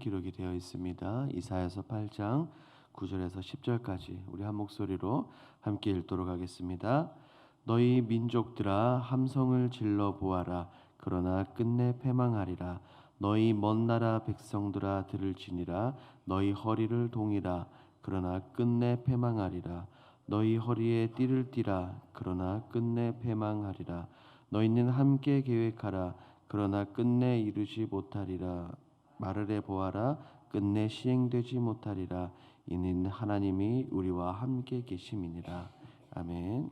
기록이 되어 있습니다. 이사야서 8장 9절에서 10절까지 우리 한 목소리로 함께 읽도록 하겠습니다. 너희 민족들아 함성을 질러 보아라. 그러나 끝내 패망하리라. 너희 먼 나라 백성들아 들을지니라. 너희 허리를 동이라. 그러나 끝내 패망하리라. 너희 허리에 띠를 띠라. 그러나 끝내 패망하리라. 너희는 함께 계획하라. 그러나 끝내 이루지 못하리라. 말을 해 보아라. 끝내 시행되지 못하리라. 이는 하나님이 우리와 함께 계심이니라. 아멘.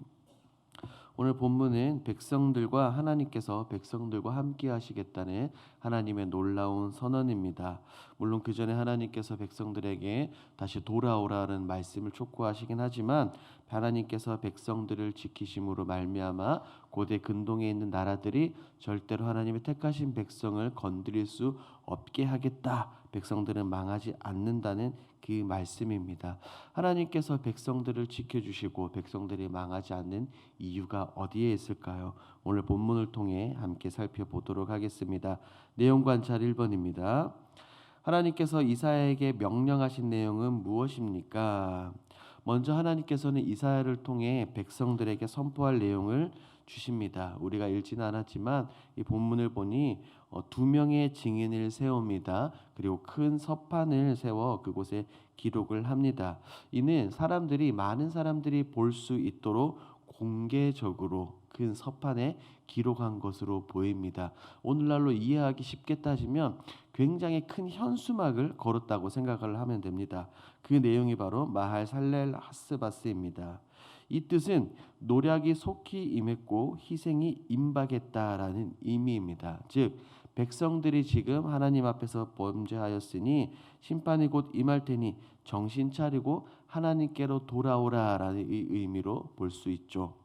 오늘 본문은 백성들과 하나님께서 백성들과 함께 하시겠다는 하나님의 놀라운 선언입니다. 물론 그 전에 하나님께서 백성들에게 다시 돌아오라는 말씀을 촉구하시긴 하지만 하나님께서 백성들을 지키심으로 말미암아 고대 근동에 있는 나라들이 절대로 하나님의 택하신 백성을 건드릴 수 없게 하겠다. 백성들은 망하지 않는다는 그 말씀입니다. 하나님께서 백성들을 지켜주시고 백성들이 망하지 않는 이유가 어디에 있을까요? 오늘 본문을 통해 함께 살펴보도록 하겠습니다. 내용 관찰 1번입니다. 하나님께서 이사야에게 명령하신 내용은 무엇입니까? 먼저 하나님께서는 이사야를 통해 백성들에게 선포할 내용을 주십니다. 우리가 읽지는 않았지만 이 본문을 보니 두 명의 증인을 세웁니다. 그리고 큰 서판을 세워 그곳에 기록을 합니다. 이는 많은 사람들이 볼 수 있도록 공개적으로 큰 서판에 기록한 것으로 보입니다. 오늘날로 이해하기 쉽게 따지면 굉장히 큰 현수막을 걸었다고 생각을 하면 됩니다. 그 내용이 바로 마할 살렐 하스바스입니다. 이 뜻은 노략이 속히 임했고 희생이 임박했다라는 의미입니다. 즉 백성들이 지금 하나님 앞에서 범죄하였으니 심판이 곧 임할 테니 정신 차리고 하나님께로 돌아오라라는 의미로 볼 수 있죠.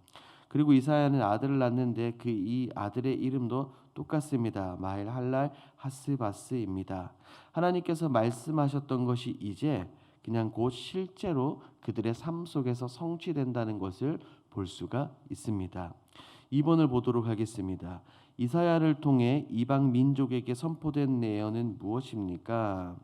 그리고 이사야는 아들을 낳는데 이 아들의 이름도 똑같습니다. 마헬 할랄 하스바스입니다. 하나님께서 말씀하셨던 것이 이제 그냥 곧 실제로 그들의 삶 속에서 성취된다는 것을 볼 수가 있습니다. 2번을 보도록 하겠습니다. 이사야를 통해 이방 민족에게 선포된 내용은 무엇입니까?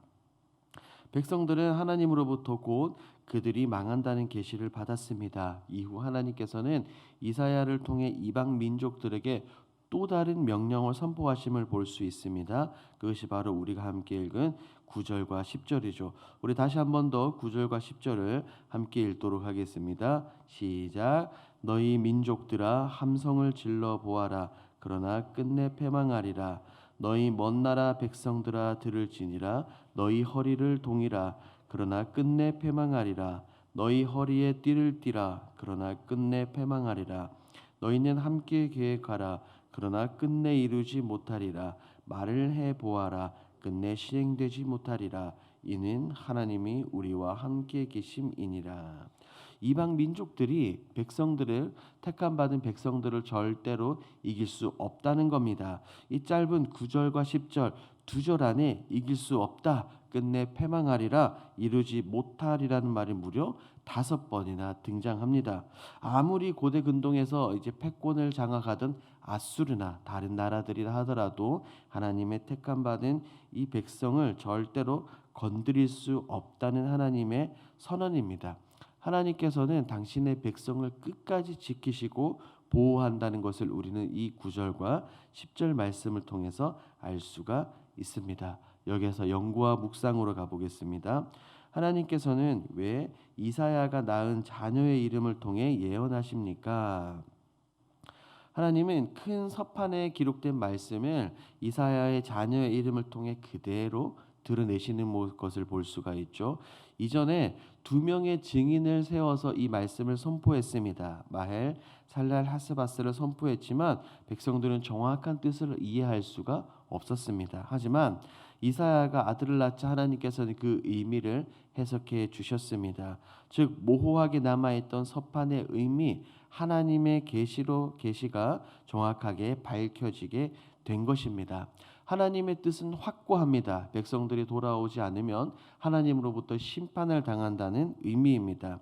백성들은 하나님으로부터 곧 그들이 망한다는 계시를 받았습니다. 이후 하나님께서는 이사야를 통해 이방 민족들에게 또 다른 명령을 선포하심을 볼 수 있습니다. 그것이 바로 우리가 함께 읽은 9절과 10절이죠. 우리 다시 한 번 더 9절과 10절을 함께 읽도록 하겠습니다. 시작. 너희 민족들아 함성을 질러 보아라. 그러나 끝내 패망하리라. 너희 먼 나라 백성들아 들을지니라. 너희 허리를 동이라. 그러나 끝내 패망하리라. 너희 허리에 띠를 띠라. 그러나 끝내 패망하리라. 너희는 함께 계획하라. 그러나 끝내 이루지 못하리라. 말을 해 보아라. 끝내 시행되지 못하리라. 이는 하나님이 우리와 함께 계심이니라. 이방 민족들이 택함 받은 백성들을 절대로 이길 수 없다는 겁니다. 이 짧은 9절과 10절 두 절 안에 이길 수 없다, 끝내 패망하리라, 이루지 못하리라는 말이 무려 5번이나 등장합니다. 아무리 고대 근동에서 이제 패권을 장악하던 아수르나 다른 나라들이라 하더라도 하나님의 택함 받은 이 백성을 절대로 건드릴 수 없다는 하나님의 선언입니다. 하나님께서는 당신의 백성을 끝까지 지키시고 보호한다는 것을 우리는 이 9절과 10절 말씀을 통해서 알 수가 있습니다. 여기에서 연구와 묵상으로 가보겠습니다. 하나님께서는 왜 이사야가 낳은 자녀의 이름을 통해 예언하십니까? 하나님은 큰 서판에 기록된 말씀을 이사야의 자녀의 이름을 통해 그대로 드러내시는 것을 볼 수가 있죠. 이전에 2명의 증인을 세워서 이 말씀을 선포했습니다. 마헬, 살랄, 하스바스를 선포했지만 백성들은 정확한 뜻을 이해할 수가 없었습니다. 하지만 이사야가 아들을 낳자 하나님께서는 그 의미를 해석해 주셨습니다. 즉 모호하게 남아있던 서판의 의미, 하나님의 계시가 정확하게 밝혀지게 된 것입니다. 하나님의 뜻은 확고합니다. 백성들이 돌아오지 않으면 하나님으로부터 심판을 당한다는 의미입니다.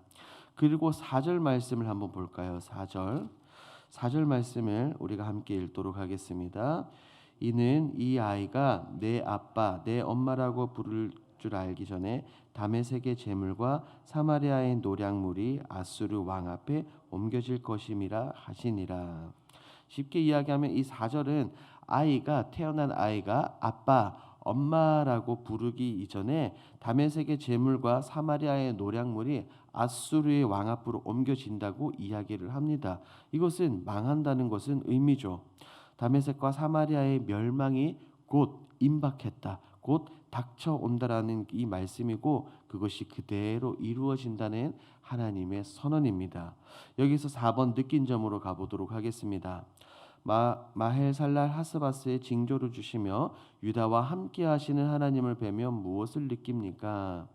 그리고 4절 말씀을 한번 볼까요? 4절 말씀을 우리가 함께 읽도록 하겠습니다. 이는 이 아이가 내 아빠, 내 엄마라고 부를 줄 알기 전에 다메섹의 제물과 사마리아의 노략물이 아수르 왕 앞에 옮겨질 것임이라 하시니라. 쉽게 이야기하면 이 4절은 태어난 아이가 아빠, 엄마라고 부르기 이전에 다메섹의 제물과 사마리아의 노략물이 아수르의 왕 앞으로 옮겨진다고 이야기를 합니다. 이것은 망한다는 것은 의미죠. 다메섹과 사마리아의 멸망이 곧 임박했다. 곧 닥쳐온다라는 이 말씀이고 그것이 그대로 이루어진다는 하나님의 선언입니다. 여기서 4번 느낀 점으로 가보도록 하겠습니다. 마헬살랄 하스바스의 징조를 주시며 유다와 함께 하시는 하나님을 뵈며 무엇을 느낍니까?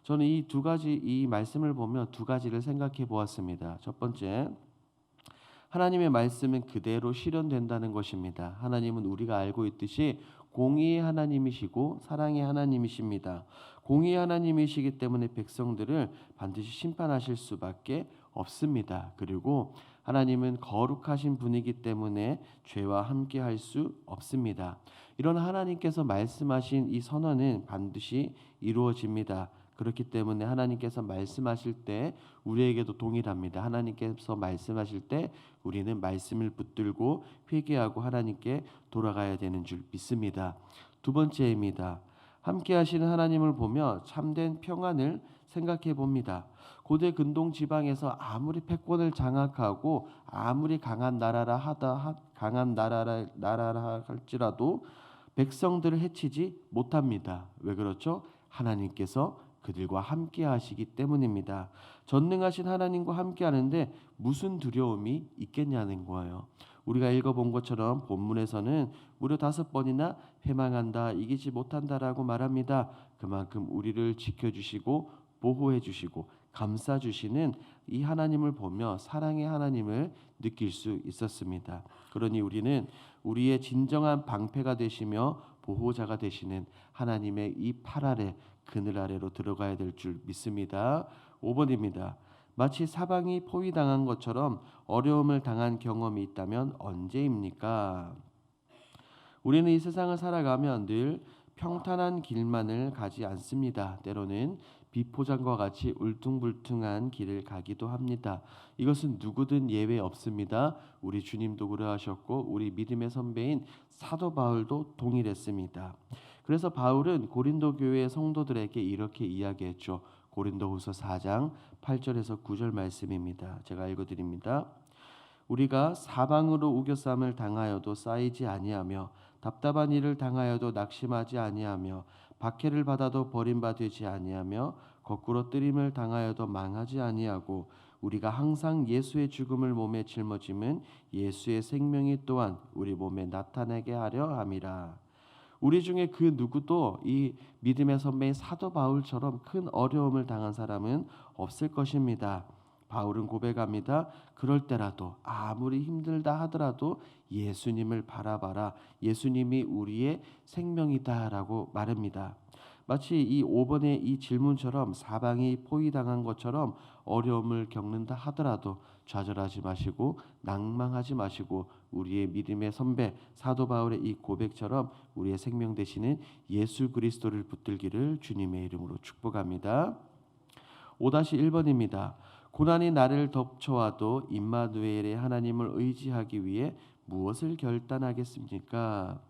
저는 이 말씀을 보며 두 가지를 생각해 보았습니다. 첫 번째, 하나님의 말씀은 그대로 실현된다는 것입니다. 하나님은 우리가 알고 있듯이 공의의 하나님이시고 사랑의 하나님이십니다. 공의의 하나님이시기 때문에 백성들을 반드시 심판하실 수밖에 없습니다. 그리고 하나님은 거룩하신 분이기 때문에 죄와 함께 할 수 없습니다. 이런 하나님께서 말씀하신 이 선언은 반드시 이루어집니다. 그렇기 때문에 하나님께서 말씀하실 때 우리에게도 동일합니다. 하나님께서 말씀하실 때 우리는 말씀을 붙들고 회개하고 하나님께 돌아가야 되는 줄 믿습니다. 두 번째입니다. 함께 하시는 하나님을 보며 참된 평안을 생각해 봅니다. 고대 근동 지방에서 아무리 패권을 장악하고 아무리 강한 나라라 할지라도 백성들을 해치지 못합니다. 왜 그렇죠? 하나님께서 그들과 함께 하시기 때문입니다. 전능하신 하나님과 함께 하는데 무슨 두려움이 있겠냐는 거예요. 우리가 읽어본 것처럼 본문에서는 무려 5번이나 회망한다, 이기지 못한다라고 말합니다. 그만큼 우리를 지켜주시고 보호해주시고 감싸주시는 이 하나님을 보며 사랑의 하나님을 느낄 수 있었습니다. 그러니 우리는 우리의 진정한 방패가 되시며 보호자가 되시는 하나님의 이 팔 아래 그늘 아래로 들어가야 될 줄 믿습니다. 5번입니다. 마치 사방이 포위당한 것처럼 어려움을 당한 경험이 있다면 언제입니까? 우리는 이 세상을 살아가면 늘 평탄한 길만을 가지 않습니다. 때로는 비포장과 같이 울퉁불퉁한 길을 가기도 합니다. 이것은 누구든 예외 없습니다. 우리 주님도 그러하셨고 우리 믿음의 선배인 사도 바울도 동일했습니다. 그래서 바울은 고린도 교회의 성도들에게 이렇게 이야기했죠. 고린도후서 4장 8절에서 9절 말씀입니다. 제가 읽어드립니다. 우리가 사방으로 우겨쌈을 당하여도 쌓이지 아니하며 답답한 일을 당하여도 낙심하지 아니하며 박해를 받아도 버림받지 아니하며 거꾸로 뜨림을 당하여도 망하지 아니하고 우리가 항상 예수의 죽음을 몸에 짊어짐은 예수의 생명이 또한 우리 몸에 나타나게 하려 함이라. 우리 중에 그 누구도 이 믿음의 선배인 사도 바울처럼 큰 어려움을 당한 사람은 없을 것입니다. 바울은 고백합니다. 그럴 때라도 아무리 힘들다 하더라도 예수님을 바라봐라. 예수님이 우리의 생명이다라고 말합니다. 마치 이 5번의 이 질문처럼 사방이 포위당한 것처럼 어려움을 겪는다 하더라도 좌절하지 마시고 낭망하지 마시고 우리의 믿음의 선배 사도 바울의 이 고백처럼 우리의 생명 되시는 예수 그리스도를 붙들기를 주님의 이름으로 축복합니다. 5-1번입니다. 고난이 나를 덮쳐와도 임마누엘의 하나님을 의지하기 위해 무엇을 결단하겠습니까?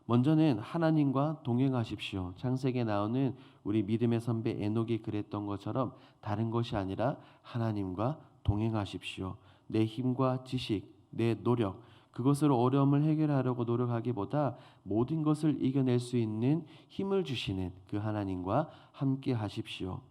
먼저는 하나님과 동행하십시오. 창세기에 나오는 우리 믿음의 선배 에녹이 그랬던 것처럼 다른 것이 아니라 하나님과 동행하십시오. 내 힘과 지식, 내 노력, 그것으로 어려움을 해결하려고 노력하기보다 모든 것을 이겨낼 수 있는 힘을 주시는 그 하나님과 함께 하십시오.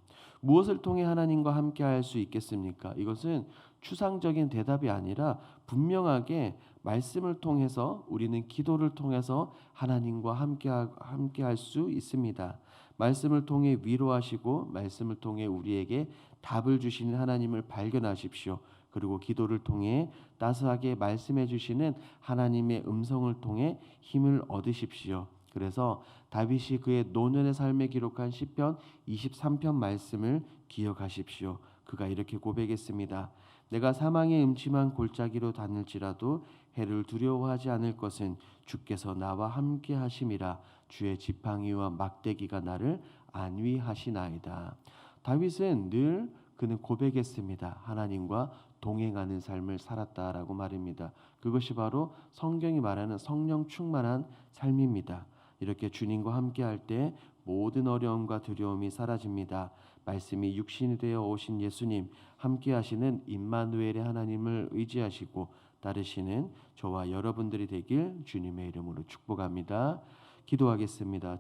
무엇을 통해 하나님과 함께 할 수 있겠습니까? 이것은 추상적인 대답이 아니라 분명하게 말씀을 통해서 우리는 기도를 통해서 하나님과 함께 할 수 있습니다. 말씀을 통해 위로하시고 말씀을 통해 우리에게 답을 주시는 하나님을 발견하십시오. 그리고 기도를 통해 따스하게 말씀해 주시는 하나님의 음성을 통해 힘을 얻으십시오. 그래서 다윗이 그의 노년의 삶에 기록한 시편 23편 말씀을 기억하십시오. 그가 이렇게 고백했습니다. 내가 사망의 음침한 골짜기로 다닐지라도 해를 두려워하지 않을 것은 주께서 나와 함께 하심이라. 주의 지팡이와 막대기가 나를 안위하시나이다. 다윗은 늘 그는 고백했습니다. 하나님과 동행하는 삶을 살았다라고 말입니다. 그것이 바로 성경이 말하는 성령 충만한 삶입니다. 이렇게 주님과 함께할 때 모든 어려움과 두려움이 사라집니다. 말씀이 육신이 되어 오신 예수님, 함께하시는 임마누엘의 하나님을 의지하시고 따르시는 저와 여러분들이 되길 주님의 이름으로 축복합니다. 기도하겠습니다.